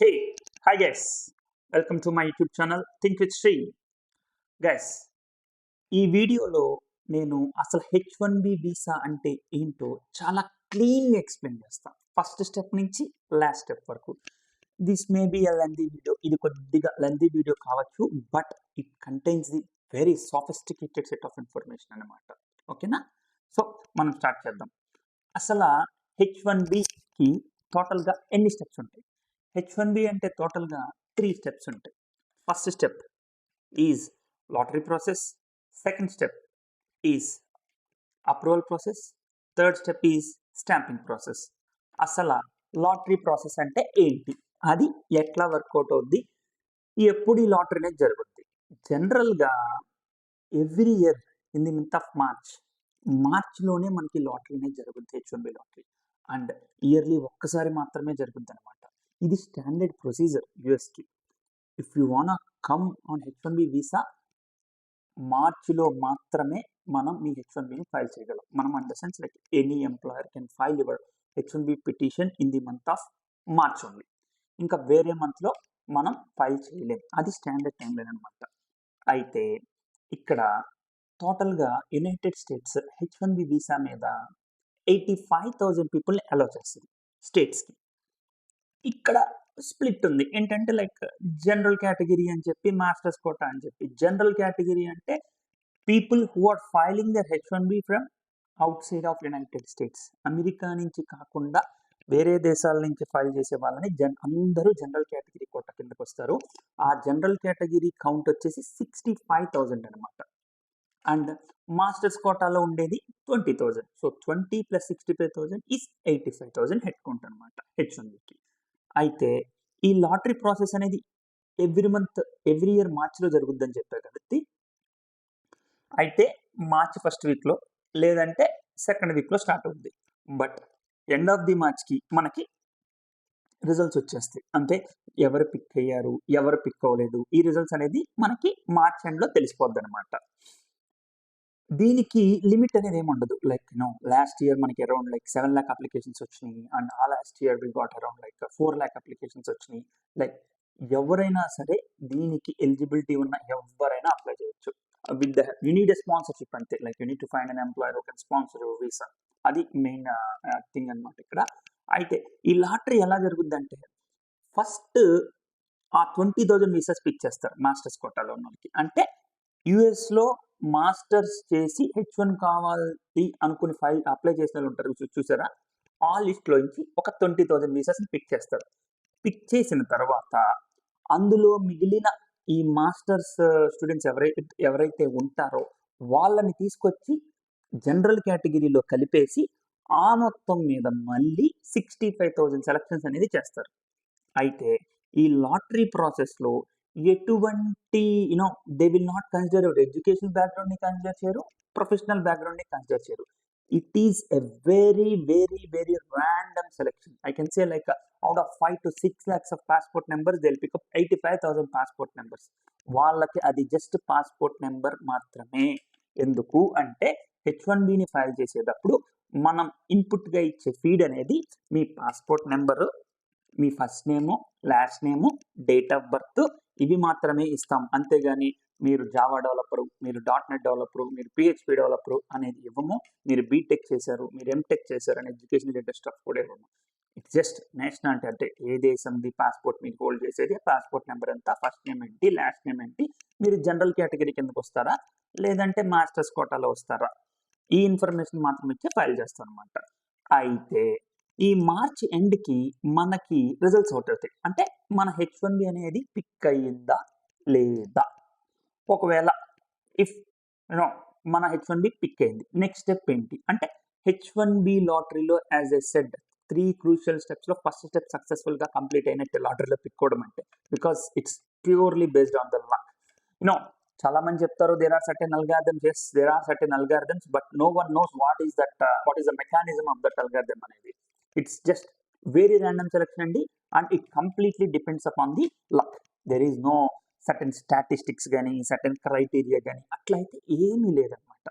Hey, hi guys. Welcome to my YouTube channel Think with Sri. Guys, ఈ వీడియోలో నేను అసలు H1B వీసా అంటే ఏంటో చాలా క్లీన్గా ఎక్స్ప్లెయిన్ చేస్తాను. ఫస్ట్ స్టెప్ నుంచి లాస్ట్ స్టెప్ వరకు. This may be a lengthy video. ఇది కొద్దిగా లెంతీ వీడియో కావచ్చు, but it contains the very sophisticated set of information అన్నమాట. ఓకేనా? సో మనం స్టార్ట్ చేద్దాం. అసలు H1Bకి టోటల్గా ఎన్ని స్టెప్స్ ఉంటాయి? H1B అంటే టోటల్గా 3 స్టెప్స్ ఉంటాయి. First step is lottery process, second step is approval process, third step is stamping process. అసలు లాటరీ ప్రాసెస్ అంటే ఏంటి, అది ఎట్లా వర్కౌట్ అవుద్ది, ఎప్పుడు ఈ లాటరీ అనేది జరుగుద్ది? జనరల్గా every year in the month of మార్చ్లోనే మనకి లాటరీ అనేది జరుగుద్ది, H1B లాటరీ. అండ్ ఇయర్లీ ఒక్కసారి మాత్రమే జరుగుద్ది అనమాట. ఇది స్టాండర్డ్ ప్రొసీజర్ యూఎస్కి. ఇఫ్ యూ వానా కమ్ ఆన్ H1B వీసా, మార్చ్లో మాత్రమే మనం మీ H1Bని ఫైల్ చేయగలం. మనం in the sense like any employer can file your H1B petition in the month of March only. ఇంకా వేరే మంత్లో మనం ఫైల్ చేయలేం. అది స్టాండర్డ్ టైం లైన్ అనమాట. అయితే ఇక్కడ టోటల్గా యునైటెడ్ స్టేట్స్ H1B వీసా మీద 85,000 పీపుల్ని అలౌ చేస్తుంది స్టేట్స్కి. ఇక్కడ స్ప్లిట్ ఉంది ఏంటంటే లైక్ జనరల్ కేటగిరీ అని చెప్పి, మాస్టర్స్ కోటా అని చెప్పి. జనరల్ కేటగిరీ అంటే people who are filing their H1B from outside of United States. America నుంచి కాకుండా వేరే దేశాల నుంచి ఫైల్ చేసే వాళ్ళని అందరూ జనరల్ కేటగిరీ కోటా కిందకు వస్తారు. ఆ జనరల్ కేటగిరీ కౌంట్ వచ్చేసి 65,000 అనమాట. అండ్ మాస్టర్స్ కోటాలో ఉండేది 20,000. సో 20 + 65,000 ఈజ్ 85,000 హెడ్ కౌంట్ అనమాట H1Bకి. అయితే ఈ లాటరీ ప్రాసెస్ అనేది ఎవ్రీ ఇయర్ మార్చిలో జరుగుద్దని చెప్పారు కాబట్టి, అయితే మార్చ్ ఫస్ట్ వీక్లో లేదంటే సెకండ్ వీక్లో స్టార్ట్ అవుద్ది. బట్ ఎండ్ ఆఫ్ ది మార్చ్కి మనకి రిజల్ట్స్ వచ్చేస్తాయి. అంటే ఎవరు పిక్ అయ్యారు, ఎవరు పిక్ అవ్వలేదు, ఈ రిజల్ట్స్ అనేది మనకి మార్చ్ ఎండ్లో తెలిసిపోద్ది అనమాట. దీనికి లిమిట్ అనేది ఏమి ఉండదు. లైక్ లాస్ట్ ఇయర్ మనకి అరౌండ్ లైక్ 7 lakh అప్లికేషన్స్ వచ్చినాయి. And last year we got around like 4 lakh applications వచ్చినాయి. లైక్ ఎవరైనా సరే దీనికి ఎలిజిబిలిటీ ఉన్న ఎవరైనా అప్లై చేయొచ్చు. With the you need a sponsorship అంతే. Like you need to find an employer who can sponsor your visa. అది మెయిన్ థింగ్ అనమాట ఇక్కడ. అయితే ఈ లాటరీ ఎలా జరుగుద్ది అంటే, ఫస్ట్ ఆ 20,000 వీసాస్ పిక్ చేస్తారు మాస్టర్స్ కోటాలో ఉన్న వాళ్ళకి. అంటే యుఎస్లో మాస్టర్స్ చేసి H1 కావాలి అనుకుని ఫైల్ అప్లై చేసిన వాళ్ళు ఉంటారు చూసారా, ఆ లిస్ట్లో నుంచి ఒక 20,000 వీసాస్ని పిక్ చేస్తారు. పిక్ చేసిన తర్వాత అందులో మిగిలిన ఈ మాస్టర్స్ స్టూడెంట్స్ ఎవరైతే ఉంటారో వాళ్ళని తీసుకొచ్చి జనరల్ కేటగిరీలో కలిపేసి ఆ మొత్తం మీద మళ్ళీ 65,000 సెలక్షన్స్ అనేది చేస్తారు. అయితే ఈ లాటరీ ప్రాసెస్లో ఎటువంటి they will not consider your education బ్యాక్గ్రౌండ్ని కన్సిడర్ చేయరు, ప్రొఫెషనల్ బ్యాక్గ్రౌండ్ని కన్సిడర్ చేయరు. It is a very very very random selection. I can say like out of 5 to 6 lakhs of passport numbers, they'll pick up 85,000 passport numbers. వాళ్ళకి అది just passport number మాత్రమే. ఎందుకు అంటే H1Bని file చేసేటప్పుడు మనం ఇన్పుట్గా ఇచ్చే ఫీడ్ అనేది మీ పాస్పోర్ట్ నెంబరు, మీ first name, last name, date of birth, ఇవి మాత్రమే ఇస్తాం. అంతేగాని మీరు జావా డెవలపరు, మీరు .NET డెవలపరు, మీరు PHP డెవలపరు అనేది ఇవ్వము. మీరు బీటెక్ చేశారు, మీరు ఎంటెక్ చేశారు అని ఎడ్యుకేషన్ రిలేటెడ్ స్టఫ్ కూడా ఇవ్వము. ఇట్స్ జస్ట్ నేషనాలిటీ, అంటే ఏ దేశంది పాస్పోర్ట్ మీరు హోల్డ్ చేసేది, పాస్పోర్ట్ నెంబర్ ఎంత, ఫస్ట్ నేమ్ ఏంటి, లాస్ట్ నేమ్ ఏంటి, మీరు జనరల్ కేటగిరీ కిందకు వస్తారా లేదంటే మాస్టర్స్ కోటాలో వస్తారా, ఈ ఇన్ఫర్మేషన్ మాత్రం ఇచ్చే ఫైల్ చేస్తాం అనమాట. అయితే ఈ మార్చ్ ఎండ్కి మనకి రిజల్ట్స్ అవుట్ అవుతాయి. అంటే మన H1B అనేది పిక్ అయ్యిందా లేదా. ఒకవేళ ఇఫ్ మన H1B పిక్ అయింది, నెక్స్ట్ స్టెప్ ఏంటి అంటే H1B లాటరీలో యాజ్ ఎ సెడ్ 3 క్రూషియల్ స్టెప్స్లో ఫస్ట్ స్టెప్ సక్సెస్ఫుల్గా కంప్లీట్ అయినట్టు లాటరీలో పిక్ అవడం అంటే, because it's purely based on the luck. చాలా మంది చెప్తారు there are certain algorithms. Yes, there are certain algorithms, but no one knows what is the mechanism of that algorithm అనేది. It's just very random selection అండి, and it completely depends upon the luck. There is no certain statistics కానీ certain criteria కానీ అట్లయితే ఏమీ లేదనమాట.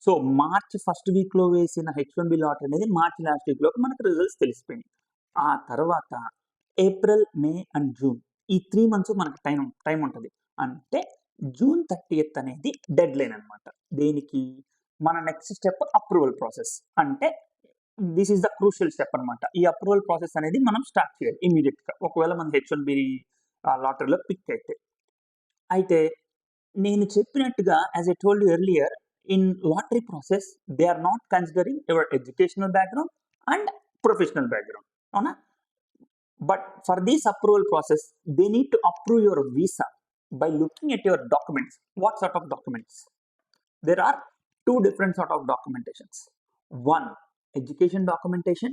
So March first వీక్లో వేసిన H1B lottery అనేది మార్చ్ లాస్ట్ వీక్లోకి మనకు రిజల్ట్స్ తెలిసిపోయింది. ఆ తర్వాత ఏప్రిల్, మే అండ్ జూన్ ఈ 3 మంత్స్ మనకు టైం ఉంటుంది. అంటే జూన్ 30th అనేది డెడ్ లైన్ అనమాట. దేనికి? మన నెక్స్ట్ స్టెప్ అప్రూవల్ ప్రాసెస్. అంటే this is the crucial step అనమాట. ఈ అప్రూవల్ ప్రాసెస్ అనేది మనం స్టార్ట్ చేయాలి ఇమీడియట్గా, ఒకవేళ మన H1B లాటరీలో పిక్ అయితే నేను చెప్పినట్టుగా as I told you earlier, in lottery process they are not considering your educational background and professional background, అవునా? But for this approval process, they need to approve your visa by looking at your documents. What sort of documents? There are two different sort of documentations. One, education documentation.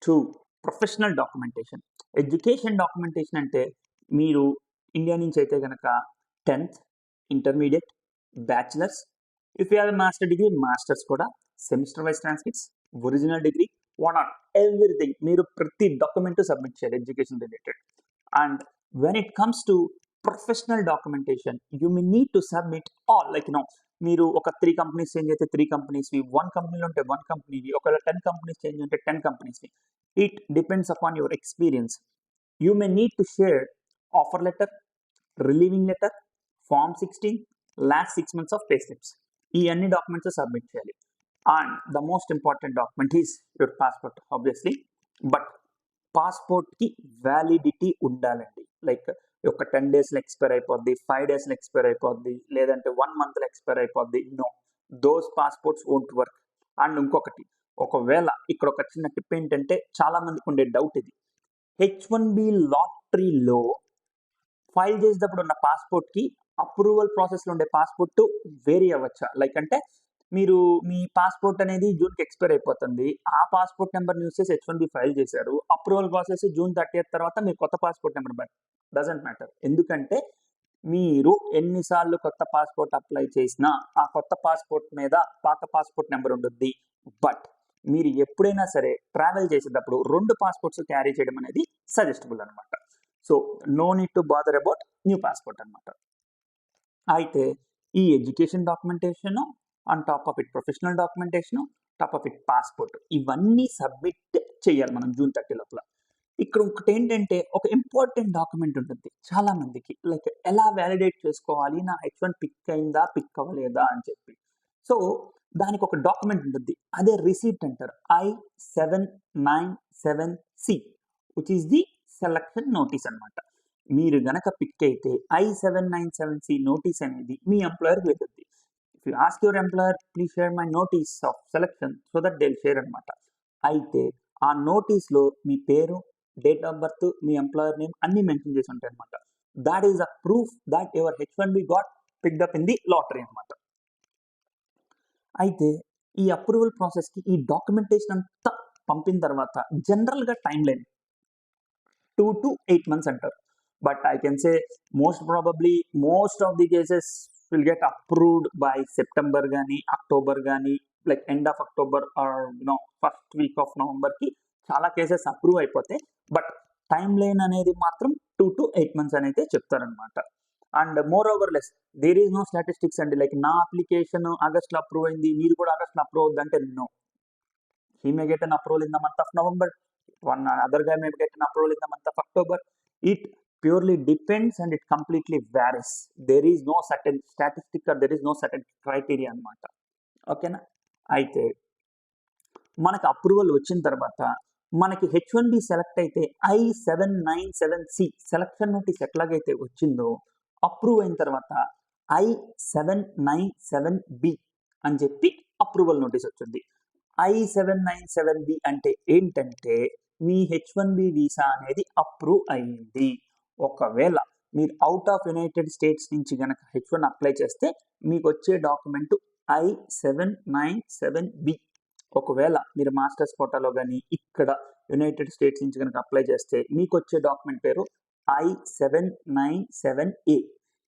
Two, professional documentation. Education documentation అంటే మీరు India నుంచి అయితే కనుక 10th, intermediate, bachelors, if you have master degree masters కూడా, semester wise transcripts, original degree, what not everything మీరు ప్రతి document submit చేయాలి education related. And when it comes to professional documentation you may need to submit all, like మీరు ఒక 3 companies change అయితే 3 కంపెనీస్వి, 1 కంపెనీలో ఉంటే 1 కంపెనీవి, ఒకవేళ 10 కంపెనీస్ చేంజ్ ఉంటే 10 కంపెనీస్వి. It depends upon your experience. You may need to share offer letter, relieving letter, form 16, last 6 months of pay slips. ఈ అన్ని డాక్యుమెంట్స్ సబ్మిట్ చేయాలి. And the most important document is your passport obviously. But పాస్పోర్ట్కి validity ఉండాలండి. Like ఒక 10 daysలో expire అయిపోద్ది, 5 daysలో expire అయిపోద్ది, లేదంటే 1 monthలో ఎక్స్పైర్ అయిపోద్ది. No, those passports won't work. And ఇంకొకటి, ఒకవేళ ఇక్కడ ఒక చిన్న టిప్ ఏంటంటే, చాలా మందికి ఉండే డౌట్ ఇది, H1B లాటరీలో ఫైల్ చేసేటప్పుడు ఉన్న పాస్పోర్ట్కి అప్రూవల్ ప్రాసెస్లో ఉండే పాస్పోర్ట్ వేరీ అవ్వచ్చా? లైక్ అంటే మీరు మీ పాస్పోర్ట్ అనేది జూన్కి ఎక్స్పైర్ అయిపోతుంది, ఆ పాస్పోర్ట్ నెంబర్ యూస్ చేసి H1B ఫైల్ చేశారు, అప్రూవల్ ప్రాసెస్ జూన్ 30th తర్వాత మీరు కొత్త passport number, but doesn't matter. ఎందుకంటే మీరు ఎన్నిసార్లు కొత్త పాస్పోర్ట్ అప్లై చేసినా ఆ కొత్త పాస్పోర్ట్ మీద పాత పాస్పోర్ట్ నెంబర్ ఉంటుంది. బట్ మీరు ఎప్పుడైనా సరే ట్రావెల్ చేసేటప్పుడు 2 పాస్పోర్ట్స్ క్యారీ చేయడం అనేది సజెస్టబుల్ అనమాట. So no need to bother about new passport అనమాట. అయితే ఈ education documentation, on top of it professional documentation, top of it passport, ఇవన్నీ సబ్మిట్ చేయాలి మనం జూన్ 30 లోపల. ఇక్కడ ఒకటి ఏంటంటే, ఒక ఇంపార్టెంట్ డాక్యుమెంట్ ఉంటుంది చాలా మందికి, లైక్ ఎలా వ్యాలిడేట్ చేసుకోవాలి నా H1 పిక్ అయిందా పిక్ అవ్వలేదా అని చెప్పి. సో దానికి ఒక డాక్యుమెంట్ ఉంటుంది, అదే రిసీప్ట్ అంటారు, I-797C, which is the selection notice అనమాట. మీరు గనక పిక్ అయితే I-797C నోటీస్ అనేది మీ ఎంప్లాయర్కి వెళ్తుంది. If you ask your employer please share my notice of selection, so that they will share అనమాట. అయితే ఆ నోటీస్లో మీ పేరు, date of birth, me employer name అన్ని మెన్షన్ చేసి ఉంటాయి అనమాట. That is a proof that your H1B got picked up in the lottery అనమాట. అయితే ఈ అప్రూవల్ ప్రాసెస్కి ఈ డాక్యుమెంటేషన్ అంతా పంపిన తర్వాత జనరల్గా టైం లైన్ 2 to 8 months అంటారు. But I can say most probably most of the cases will get approved by September కానీ అక్టోబర్ కానీ, like end of October or first week of నవంబర్కి చాలా కేసెస్ అప్రూవ్ అయిపోతాయి. బట్ టైం లైన్ అనేది మాత్రం 2 to 8 months అనేది చెప్తారనమాట. And moreover less there is no statistics అండి, లైక్ నా అప్లికేషన్ ఆగస్ట్లో అప్రూవ్ అయింది, మీరు కూడా ఆగస్ట్లో అప్రూవ్ అవుద్ది అంటే no. He may get an approval in the month of November, one other guy may get an approval in the month of October. It purely depends and it completely varies. There is no certain statistic or there is no certain criteria అనమాట. ఓకేనా? అయితే మనకు approval వచ్చిన తర్వాత మనకి H1B select అయితే I-797C selection notice ఎట్లాగైతే వచ్చిందో, అప్రూవ్ అయిన తర్వాత I-797B అని చెప్పి అప్రూవల్ నోటీస్ వచ్చింది. I-797B అంటే ఏంటంటే మీ H1B వీసా అనేది అప్రూవ్ అయ్యింది. ఒకవేళ మీరు అవుట్ ఆఫ్ యునైటెడ్ స్టేట్స్ నుంచి కనుక H1 అప్లై చేస్తే మీకు వచ్చే డాక్యుమెంట్ I-797B. ఒకవేళ మీరు మాస్టర్స్ కోటాలో కానీ ఇక్కడ యునైటెడ్ స్టేట్స్ నుంచి కనుక అప్లై చేస్తే మీకు వచ్చే డాక్యుమెంట్ పేరు I-797A.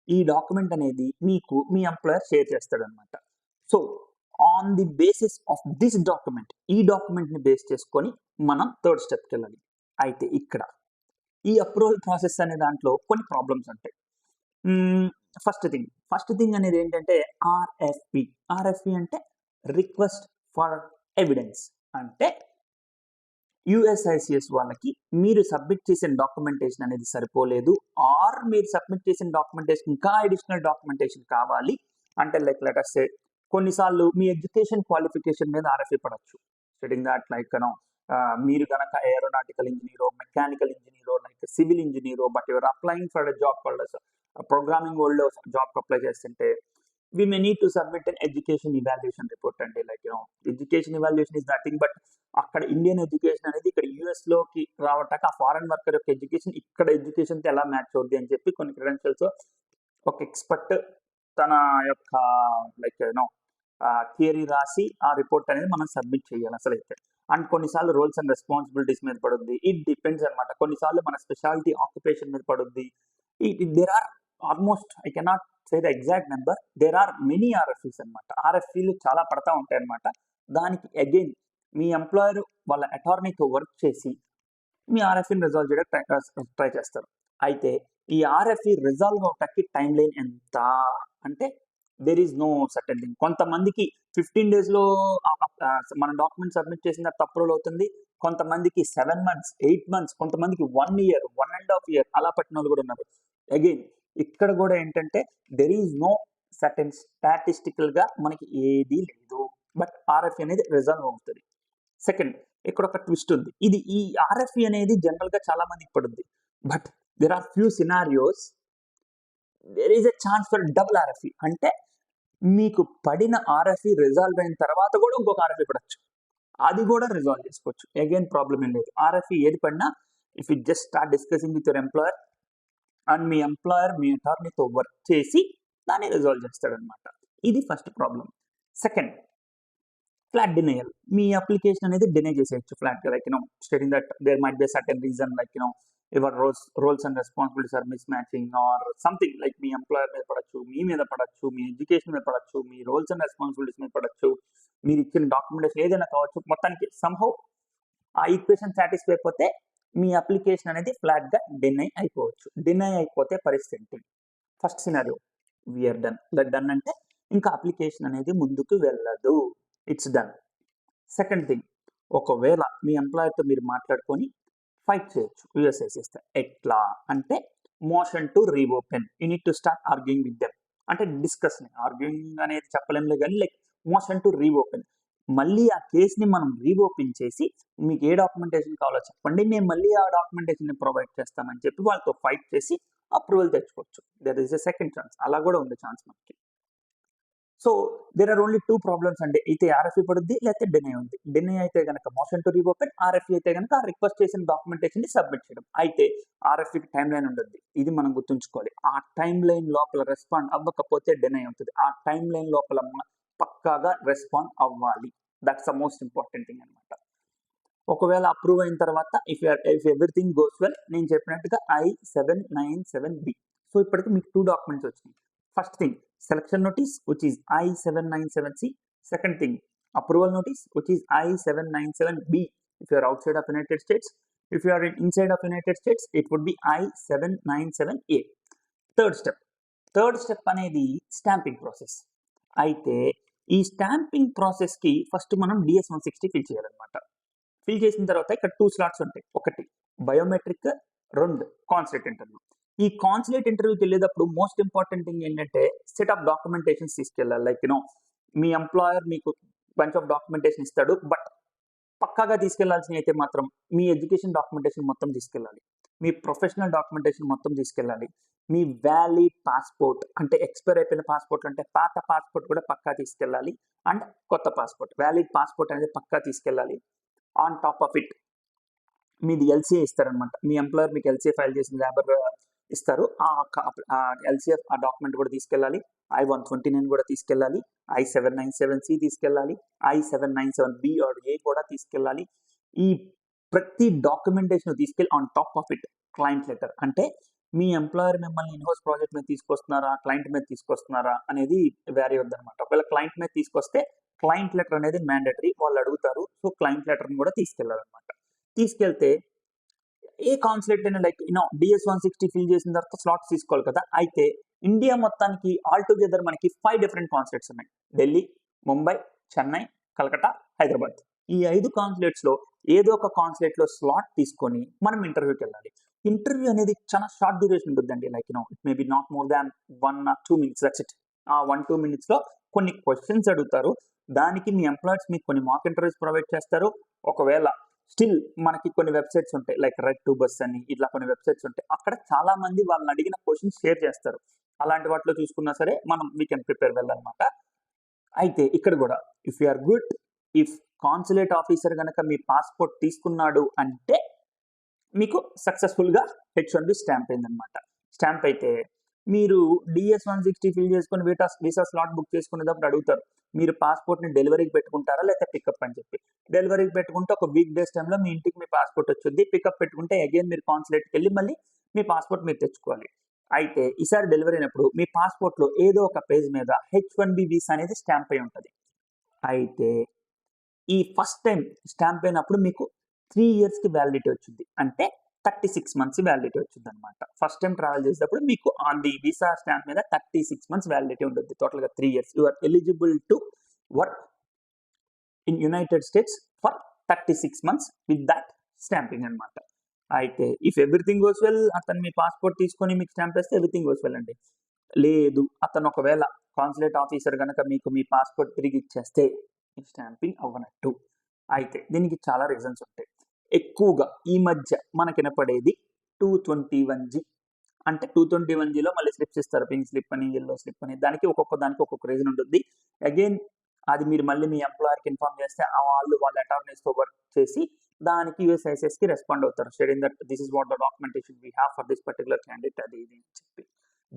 ఈ డాక్యుమెంట్ అనేది మీకు మీ ఎంప్లాయర్ షేర్ చేస్తాడనమాట. So on the basis of this document, ఈ డాక్యుమెంట్ని బేస్ చేసుకొని మనం థర్డ్ స్టెప్కి వెళ్ళాలి. అయితే ఇక్కడ ఈ అప్రూవల్ ప్రాసెస్ అనే దాంట్లో కొన్ని ప్రాబ్లమ్స్ ఉంటాయి. ఫస్ట్ థింగ్ అనేది ఏంటంటే RFP అంటే రిక్వెస్ట్ ఫర్ ఎవిడెన్స్. అంటే యుఎస్ఐసిఎస్ వాళ్ళకి మీరు సబ్మిట్ చేసిన డాక్యుమెంటేషన్ అనేది సరిపోలేదు, ఆర్ మీరు సబ్మిట్ చేసిన డాక్యుమెంటేషన్ ఇంకా అడిషనల్ డాక్యుమెంటేషన్ కావాలి అంటే లైక్ లెట్ అస్ సే కొన్నిసార్లు మీ ఎడ్యుకేషన్ క్వాలిఫికేషన్ మీద ఆర్ఎఫ్ఐ పడవచ్చు. స్టడింగ్ దాట్ లైక్ మీరు కనుక ఏరోనాటికల్ ఇంజనీరో, మెకానికల్ ఇంజనీరో, లైక్ సివిల్ ఇంజనీరో, but your applying for a job programming వరల్డ్లో జాబ్కి అప్లై చేస్తుంటే we may need to submit an education evaluation report అండి. Like education evaluation is nothing but అక్కడ ఇండియన్ ఎడ్యుకేషన్ అనేది ఇక్కడ యుఎస్ లోకి రావటాక ఆ ఫారెన్ వర్కర్ యొక్క ఎడ్యుకేషన్ ఇక్కడ ఎడ్యుకేషన్తో ఎలా మ్యాచ్ అవుద్ది అని చెప్పి కొన్ని క్రెడెన్షియల్స్ ఒక ఎక్స్పర్ట్ తన యొక్క లైక్ థియరీ రాసి ఆ రిపోర్ట్ అనేది మనం సబ్మిట్ చేయాలి అసలు అయితే. అండ్ కొన్నిసార్లు రోల్స్ అండ్ రెస్పాన్సిబిలిటీస్ మీద పడుద్ది, ఇట్ డిపెండ్స్ అనమాట. కొన్నిసార్లు మన స్పెషాలిటీ ఆక్యుపేషన్ మీద పడుద్ది. There are almost I cannot say the exact number, there are many RFEs అనమాట. ఆర్ఎఫ్ఈలు చాలా పడతా ఉంటాయి అనమాట. దానికి అగైన్ మీ ఎంప్లాయర్ వాళ్ళ అటార్నీతో వర్క్ చేసి మీ ఆర్ఎఫ్ఈని రిజాల్వ్ చేయడానికి ట్రై చేస్తారు. అయితే ఈ ఆర్ఎఫ్ఈ రిజాల్వ్ అవటానికి టైం లైన్ ఎంత అంటే there is no certain thing. కొంతమందికి 15 daysలో మన డాక్యుమెంట్ సబ్మిట్ చేసిన తర్వాత అప్రూవల్ అవుతుంది, కొంతమందికి 7 months, 8 months, కొంతమందికి 1 year, 1.5 year అలా పట్టిన వాళ్ళు కూడా ఉన్నారు. అగైన్ ఇక్కడ కూడా ఏంటంటే దెర్ ఈజ్ నో సర్టెన్ స్టాటిస్టికల్గా మనకి ఏదీ లేదు, బట్ ఆర్ఎఫ్ఈ అనేది రిజాల్వ్ అవుతుంది. సెకండ్, ఇక్కడ ఒక ట్విస్ట్ ఉంది. ఇది ఈ ఆర్ఎఫ్ఈ అనేది జనరల్గా చాలా మందికి పడుద్ది, but there are few scenarios there is a chance for double RFE. అంటే మీకు పడిన ఆర్ఎఫ్ఈ రిజాల్వ్ అయిన తర్వాత కూడా ఇంకొక ఆర్ఎఫ్ఈ పడచ్చు, అది కూడా రిజాల్వ్ చేసుకోవచ్చు. అగైన్ ప్రాబ్లం ఏం లేదు. ఆర్ఎఫ్ఈ ఏది పడినా if you just start discussing with your employer and మీ ఎంప్లాయర్ మీ అటార్నీతో వర్క్ చేసి దాన్ని రిజాల్వ్ చేస్తాడనమాట. ఇది first problem. Second, flat denial. మీ అప్లికేషన్ అనేది డినై చేసేయచ్చు flat, like stating that there might be certain reason like your roles and responsibilities are mismatching or something. Like మీ ఎంప్లాయర్ మీద పడచ్చు, మీ మీద పడచ్చు, మీ ఎడ్యుకేషన్ మీద పడచ్చు, మీ రోల్స్ అండ్ రెస్పాన్సిబిలిటీస్ మీద పడచ్చు, మీరు ఇచ్చిన డాక్యుమెంటేషన్ ఏదైనా కావచ్చు. మొత్తానికి సంహౌ ఆ ఈక్వేషన్ సాటిస్ఫై అయిపోతే మీ అప్లికేషన్ అనేది ఫ్లాట్గా డినై అయిపోవచ్చు. డినై అయిపోతే పరిస్థితి first scenario we're done. Done అంటే ఇంకా అప్లికేషన్ అనేది ముందుకు వెళ్ళదు, ఇట్స్ డన్. సెకండ్ థింగ్, ఒకవేళ మీ ఎంప్లాయర్తో మీరు మాట్లాడుకొని ఫైట్ చేయొచ్చు యూఎస్ఐసిఎస్. ఎట్లా అంటే motion to reopen. You need to start arguing with them. అంటే డిస్కషన్, ఆర్గ్యూయింగ్ అనేది చెప్పలేంలే కానీ లైక్ మోషన్ టు రీఓపెన్. మళ్ళీ ఆ కేసుని మనం రీఓపెన్ చేసి మీకు ఏ డాక్యుమెంటేషన్ కావాలో చెప్పండి, మేము మళ్ళీ ఆ డాక్యుమెంటేషన్ ప్రొవైడ్ చేస్తామని చెప్పి వాళ్ళతో ఫైట్ చేసి అప్రూవల్ తెచ్చుకోవచ్చు. That is a second chance. అలా కూడా ఉంది ఛాన్స్ మనకి. So there are only 2 problems అండి. అయితే ఆర్ఎఫ్ఈ పడుద్ది లేకపోతే డినై ఉంది. డినై అయితే కనుక మోషన్ టు రీఓపెన్, ఆర్ఎఫ్ఈ అయితే కనుక రిక్వెస్ట్ చేసిన డాక్యుమెంటేషన్ ని సబ్మిట్ చేయడం. అయితే ఆర్ఎఫ్ఈకి టైం లైన్ ఉంటుంది, ఇది మనం గుర్తుంచుకోవాలి. ఆ టైం లైన్ లోపల రెస్పాండ్ అవ్వకపోతే డినై అవుతుంది. ఆ టైం లైన్ లోపల పక్కాగా రెస్పాండ్ అవ్వాలి. That's the most important thing అనమాట. ఒకవేళ అప్రూవ్ అయిన తర్వాత ఇఫ్ ఎవ్రీథింగ్ గోస్ వెల్, నేను చెప్పినట్టుగా I-797B. సో ఇప్పటికి మీకు 2 డాక్యుమెంట్స్ వచ్చినాయి. First thing selection notice which is I-797C. Second thing, approval notice which is I-797B if you are outside of United States. If you are inside of United States, it would be I-797A. Third step అనేది stamping process. అయితే ఈ stamping ప్రాసెస్కి first మనం DS-160 fill చేయాలన్నమాట. Fill చేసిన తర్వాత ఇక్కడ 2 slots ఉంటాయి. ఒకటి బయోమెట్రిక్, 2 కాన్సులేట్ ఇంటర్వ్యూ. ఈ కాన్సులేట్ ఇంటర్వ్యూకి వెళ్ళేటప్పుడు మోస్ట్ ఇంపార్టెంట్ థింగ్ ఏంటంటే సెట్ ఆఫ్ డాక్యుమెంటేషన్స్ తీసుకెళ్ళాలి. లైక్ మీ ఎంప్లాయర్ మీకు బంచ్ ఆఫ్ డాక్యుమెంటేషన్ ఇస్తాడు, బట్ పక్కాగా తీసుకెళ్లాల్సిన అయితే మాత్రం మీ ఎడ్యుకేషన్ డాక్యుమెంటేషన్ మొత్తం తీసుకెళ్ళాలి, మీ ప్రొఫెషనల్ డాక్యుమెంటేషన్ మొత్తం తీసుకెళ్ళాలి, మీ వ్యాలిడ్ పాస్పోర్ట్ అంటే ఎక్స్పైర్ అయిపోయిన పాస్పోర్ట్ అంటే పాత పాస్పోర్ట్ కూడా పక్కా తీసుకెళ్ళాలి, అండ్ కొత్త పాస్పోర్ట్ వ్యాలిడ్ పాస్పోర్ట్ అనేది పక్కా తీసుకెళ్ళాలి. ఆన్ టాప్ ఆఫ్ ఇట్ మీది ఎల్సీఏ ఇస్తారనమాట. మీ ఎంప్లాయర్ మీకు ఎల్సీఏ ఫైల్ చేసిన లేబర్ ఇస్తారు, ఆ ఎల్సీఏ ఆ డాక్యుమెంట్ కూడా తీసుకెళ్ళాలి. I-129 కూడా తీసుకెళ్ళాలి, I-797C తీసుకెళ్ళాలి, I-797B ఆర్ A కూడా తీసుకెళ్ళాలి. ఈ ప్రతి డాక్యుమెంటేషన్ తీసుకెళ్ళి on top of it client letter. అంటే మీ ఎంప్లాయర్ మిమ్మల్ని ఇన్హౌస్ ప్రాజెక్ట్ మీద తీసుకొస్తున్నారా, క్లయింట్ మీద తీసుకొస్తున్నారా అనేది వేరీ అవుద్దనమాట. ఒకవేళ క్లయింట్ మీద తీసుకొస్తే క్లయింట్ లెటర్ అనేది మ్యాండేటరీ, వాళ్ళు అడుగుతారు. సో క్లయింట్ లెటర్ని కూడా తీసుకెళ్ళాలన్నమాట. తీసుకెళ్తే ఏ కాన్సులేట్ అయినా లైక్ DS-160 ఫిల్ చేసిన తర్వాత స్లాట్స్ తీసుకోవాలి కదా. అయితే ఇండియా మొత్తానికి ఆల్ టుగెదర్ మనకి 5 డిఫరెంట్ కాన్సులేట్స్ ఉన్నాయి. ఢిల్లీ, ముంబై, చెన్నై, కలకత్తా, హైదరాబాద్. ఈ 5 కాన్సులేట్స్లో ఏదో ఒక కాన్సులేట్లో స్లాట్ తీసుకొని మనం ఇంటర్వ్యూకి వెళ్ళాలి. ఇంటర్వ్యూ అనేది చాలా షార్ట్ డ్యూరేషన్ ఉంటుందండి. Like it may be not more than 1 or 2 minutes, that's it. ఆ 1-2 minutesలో కొన్ని క్వశ్చన్స్ అడుగుతారు. దానికి మీ ఎంప్లాయర్స్ మీకు కొన్ని మాక్ ఇంటర్వ్యూస్ ప్రొవైడ్ చేస్తారు. ఒకవేళ స్టిల్ మనకి కొన్ని వెబ్సైట్స్ ఉంటాయి, లైక్ రైట్ టు బస్ అని, ఇట్లా కొన్ని వెబ్సైట్స్ ఉంటాయి. అక్కడ చాలా మంది వాళ్ళని అడిగిన క్వశ్చన్స్ షేర్ చేస్తారు. అలాంటి వాటిలో చూసుకున్నా సరే మనం వీ కెన్ ప్రిపేర్ వెల్ అనమాట. అయితే ఇక్కడ కూడా if you are good, if consulate officer కనుక మీ పాస్పోర్ట్ తీసుకున్నాడు అంటే మీకు సక్సెస్ఫుల్గా H1B స్టాంప్ అయిందనమాట. స్టాంప్ అయితే మీరు DS-160 ఫిల్ చేసుకుని వీసా స్లాట్ బుక్ చేసుకునేటప్పుడు అడుగుతారు, మీరు పాస్పోర్ట్ని డెలివరీకి పెట్టుకుంటారా లేకపోతే పికప్ అని చెప్పి. డెలివరీకి పెట్టుకుంటే ఒక వీక్ డేస్ టైంలో మీ ఇంటికి మీ పాస్పోర్ట్ వచ్చింది. పికప్ పెట్టుకుంటే అగైన్ మీరు కాన్సులేట్కి వెళ్ళి మళ్ళీ మీ పాస్పోర్ట్ మీరు తెచ్చుకోవాలి. అయితే ఈసారి డెలివరీ అయినప్పుడు మీ పాస్పోర్ట్లో ఏదో ఒక పేజ్ మీద H1B వీసా అనేది స్టాంప్ అయి ఉంటుంది. అయితే ఈ ఫస్ట్ టైం స్టాంప్ అయినప్పుడు మీకు 3 yearsకి వ్యాలిడిటీ వచ్చింది. అంటే 36 months వ్యాలిడిటీ వచ్చింది అనమాట. ఫస్ట్ టైం ట్రావెల్ చేసేటప్పుడు మీకు ఆన్ ది వీసా స్టాంప్ మీద 36 months వ్యాలిడిటీ ఉంటుంది. టోటల్గా 3 years. You are eligible to work in United States for 36 months with that stamping అనమాట. అయితే ఇఫ్ ఎవ్రీథింగ్ గోస్ వెల్, అతను మీ పాస్పోర్ట్ తీసుకొని మీకు స్టాంప్ వేస్తే ఎవ్రీథింగ్ గోస్ వెల్ అండి. లేదు, అతను ఒకవేళ కాన్సులేట్ ఆఫీసర్ కనుక మీకు మీ పాస్పోర్ట్ తిరిగి ఇచ్చేస్తే స్టాంపింగ్ అవ్వనట్టు. అయితే దీనికి చాలా రీజన్స్ ఉంటాయి. ఎక్కువగా ఈ మధ్య మనకి వినపడేది 221G. అంటే 221Gలో మళ్ళీ స్లిప్స్ ఇస్తారు, పింక్ స్లిప్ అని, ఎల్లో స్లిప్ అని. దానికి ఒక్కొక్క రీజన్ ఉంటుంది. అగైన్ అది మీరు మళ్ళీ మీ ఎంప్లాయర్కి ఇన్ఫార్మ్ చేస్తే వాళ్ళ అటార్నీస్తో వర్క్ చేసి దానికి USCISకి రెస్పాండ్ అవుతారు, sharing that this is what the documentation we have for this particular candidate, అది ఇది అని చెప్పి.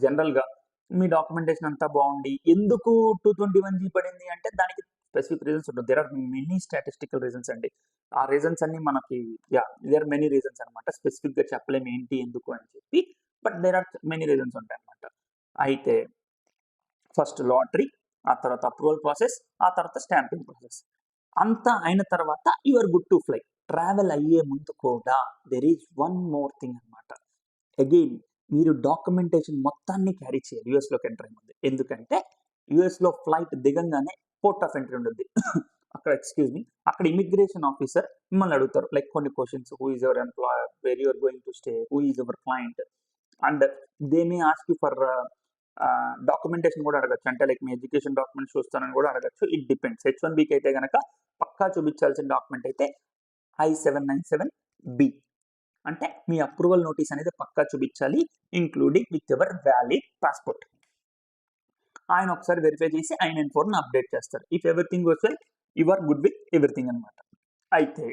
జనరల్గా మీ డాక్యుమెంటేషన్ అంతా బాగుండి ఎందుకు 221G పడింది అంటే దానికి స్పెసిఫిక్ రీజన్స్ ఉంటుంది. There are many statistical reasons అండి. ఆ రీజన్స్ అన్ని మనకి దేర్ ఆర్ మెనీ రీజన్స్ అనమాట. స్పెసిఫిక్గా చెప్పలేము ఏంటి ఎందుకు అని చెప్పి, but there are many reasons ఉంటాయి అనమాట. అయితే ఫస్ట్ లాటరీ, ఆ తర్వాత అప్రూవల్ ప్రాసెస్, ఆ తర్వాత స్టాంపింగ్ ప్రాసెస్ అంతా అయిన తర్వాత you are good to fly. Travel అయ్యే ముందు కూడా there is one more thing అనమాట. అగైన్ మీరు డాక్యుమెంటేషన్ మొత్తాన్ని క్యారీ చేయాలి యూఎస్లోకి ఎంటర్ అయ్యే ముందు. ఎందుకంటే యూఎస్లో ఫ్లైట్ దిగంగానే పోర్ట్ ఆఫ్ ఎంట్రీ ఉంటుంది. అక్కడ ఇమిగ్రేషన్ ఆఫీసర్ మిమ్మల్ని అడుగుతారు లైక్ కొన్ని questions. Who is your employer, where you're going to stay, who is your client, and they may ask you for documentation కూడా అడగచ్చు. అంటే లైక్ మీ ఎడ్యుకేషన్ డాక్యుమెంట్స్ చూస్తానని కూడా అడగచ్చు. It depends. H1Bకి అయితే కనుక పక్కా చూపించాల్సిన డాక్యుమెంట్ అయితే I-797B. అంటే మీ అప్రూవల్ నోటీస్ అనేది పక్కా చూపించాలి, including with your valid passport. ఆయన ఒకసారి వెరిఫై చేసి I-94ని అప్డేట్ చేస్తారు. If everything goes well you are good with everything అనమాట. అయితే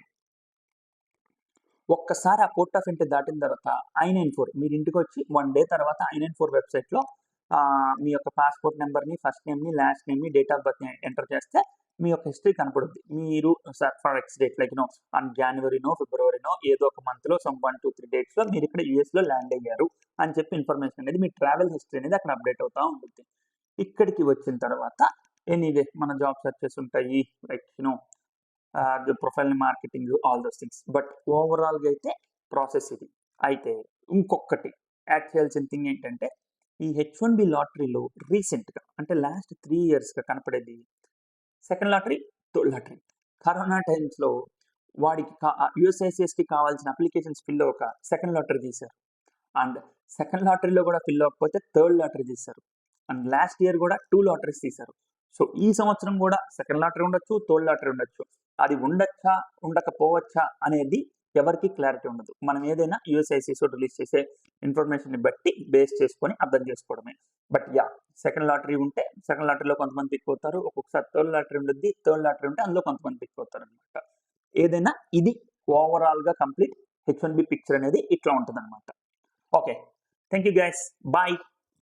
ఒక్కసారి ఆ పోర్ట్ ఆఫ్ ఎంట్రీ దాటిన తర్వాత I-94 మీరు ఇంటికి వచ్చి 1 day తర్వాత I-94 వెబ్సైట్లో మీ యొక్క పాస్పోర్ట్ నెంబర్ని, ఫస్ట్ నేమ్ని, లాస్ట్ నేమ్ని, డేట్ ఆఫ్ బర్త్ని ఎంటర్ చేస్తే మీ యొక్క హిస్టరీ కనపడుద్ది. మీరు for ex date like on జనవరినో ఫిబ్రవరినో ఏదో ఒక మంత్లో 1-2-3 డేట్స్లో మీరు ఇక్కడ యూఎస్లో ల్యాండ్ అయ్యారు అని చెప్పి ఇన్ఫర్మేషన్ అనేది మీ ట్రావెల్ హిస్టరీ అనేది అక్కడ అప్డేట్ అవుతూ ఉంటుంది. ఇక్కడికి వచ్చిన తర్వాత ఎనీవే మన జాబ్ సెర్చెస్ ఉంటాయి, like profile marketing, all those things. But ఓవరాల్గా అయితే ప్రాసెస్ ఇది. అయితే ఇంకొకటి యాడ్ చేయాల్సిన థింగ్ ఏంటంటే ఈ H1B లాటరీలో రీసెంట్గా అంటే లాస్ట్ 3 yearsగా కనపడేది second lottery, third lottery. Corona టైమ్స్లో వాడికి USCISకి కావాల్సిన అప్లికేషన్స్ ఫిల్ అవ్వక సెకండ్ లాటరీ తీశారు. అండ్ సెకండ్ లాటరీలో కూడా ఫిల్ అవ్వకపోతే థర్డ్ లాటరీ తీశారు. అండ్ లాస్ట్ ఇయర్ కూడా 2 లాటరీస్ తీశారు. సో ఈ సంవత్సరం కూడా సెకండ్ లాటరీ ఉండొచ్చు, థర్డ్ లాటరీ ఉండొచ్చు. అది ఉండొచ్చా ఉండకపోవచ్చా అనేది ఎవరికి క్లారిటీ ఉండదు. మనం ఏదైనా USCIS రిలీజ్ చేసే ఇన్ఫర్మేషన్ని బట్టి బేస్ చేసుకొని అర్థం చేసుకోవడమే. బట్ సెకండ్ లాటరీ ఉంటే సెకండ్ లాటరీలో కొంతమంది పిక్ అవుతారు, ఒక్కొక్కసారి థర్డ్ లాటరీ ఉంటుంది, థర్డ్ లాటరీ ఉంటే అందులో కొంతమంది పిక్ అవుతారు అనమాట. ఏదైనా ఇది ఓవరాల్గా కంప్లీట్ H1B పిక్చర్ అనేది ఇట్లా ఉంటుంది అనమాట. Okay, thank you guys, bye.